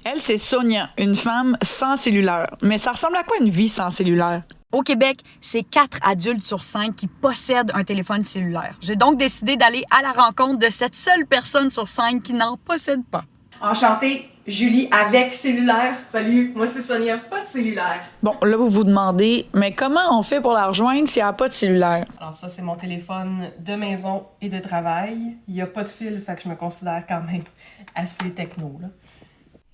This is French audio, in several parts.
Elle, c'est Sonia, une femme sans cellulaire. Mais ça ressemble à quoi une vie sans cellulaire? Au Québec, c'est 4 adultes sur 5 qui possèdent un téléphone cellulaire. J'ai donc décidé d'aller à la rencontre de cette seule personne sur 5 qui n'en possède pas. Enchantée, Julie avec cellulaire. Salut, moi c'est Sonia, pas de cellulaire. Bon, là, vous vous demandez, mais comment on fait pour la rejoindre s'il n'y a pas de cellulaire? Alors ça, c'est mon téléphone de maison et de travail. Il n'y a pas de fil, fait que je me considère quand même assez techno, là.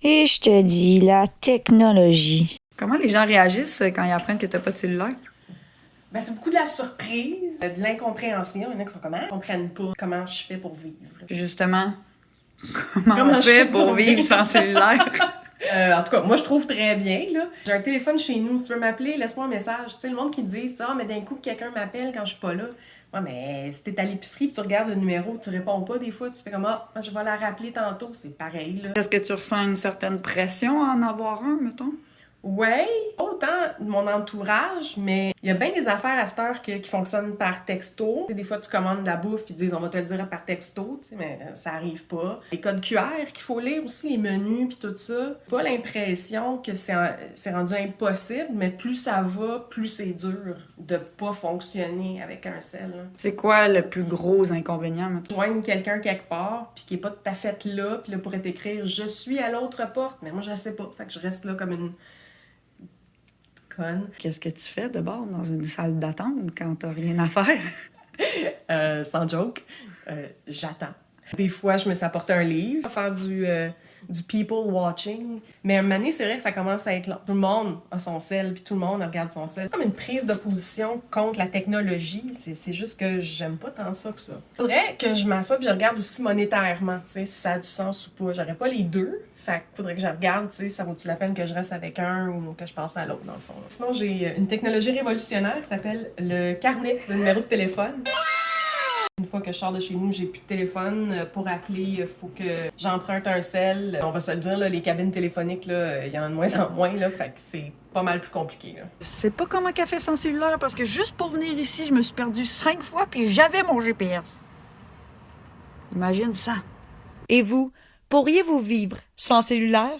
Et je te dis, la technologie. Comment les gens réagissent quand ils apprennent que t'as pas de cellulaire? Ben, c'est beaucoup de la surprise, de l'incompréhension. Il y en a qui sont comment? Ils comprennent pas comment je fais pour vivre. Justement, comment on fait pour vivre sans cellulaire? En tout cas, moi, je trouve très bien, là. J'ai un téléphone chez nous. Si tu veux m'appeler, laisse-moi un message. Tu sais, le monde qui dit, ah, mais d'un coup, quelqu'un m'appelle quand je suis pas là. Ouais, mais si t'es à l'épicerie et tu regardes le numéro, tu réponds pas des fois, tu fais comme, ah, je vais la rappeler tantôt. C'est pareil, là. Est-ce que tu ressens une certaine pression à en avoir un, mettons? Ouais, autant de mon entourage, mais il y a bien des affaires à cette heure qui fonctionnent par texto. Des fois, tu commandes de la bouffe, ils disent on va te le dire par texto, mais ça arrive pas. Les codes QR qu'il faut lire aussi, les menus puis tout ça. Pas l'impression que c'est rendu impossible, mais plus ça va, plus c'est dur de pas fonctionner avec un cell. C'est quoi le plus gros inconvénient, mettons? Joindre quelqu'un quelque part, puis qui est pas tout à fait là, puis là pourrait t'écrire je suis à l'autre porte, mais moi je sais pas, fait que je reste là comme une conne. Qu'est-ce que tu fais de bord dans une salle d'attente quand t'as rien à faire? Sans joke, j'attends. Des fois, je me suis apporté un livre, faire du people watching. Mais un moment donné, c'est vrai que ça commence à être long. Tout le monde a son sel, puis tout le monde regarde son sel. Comme une prise d'opposition contre la technologie. C'est juste que j'aime pas tant ça que ça. Faudrait que je m'assoie et je regarde aussi monétairement, tu sais, si ça a du sens ou pas. J'aurais pas les deux. Fait que faudrait que je regarde, tu sais, ça vaut-il la peine que je reste avec un ou que je passe à l'autre, dans le fond. Sinon, j'ai une technologie révolutionnaire qui s'appelle le carnet de numéro de téléphone. Une fois que je sors de chez nous, j'ai plus de téléphone. Pour appeler, il faut que j'emprunte un cell. On va se le dire, là, les cabines téléphoniques, il y en a de moins en moins, là, fait que c'est pas mal plus compliqué. Là. Je sais pas comment qu'elle fait sans cellulaire parce que juste pour venir ici, je me suis perdue 5 fois puis j'avais mon GPS. Imagine ça. Et vous, pourriez-vous vivre sans cellulaire?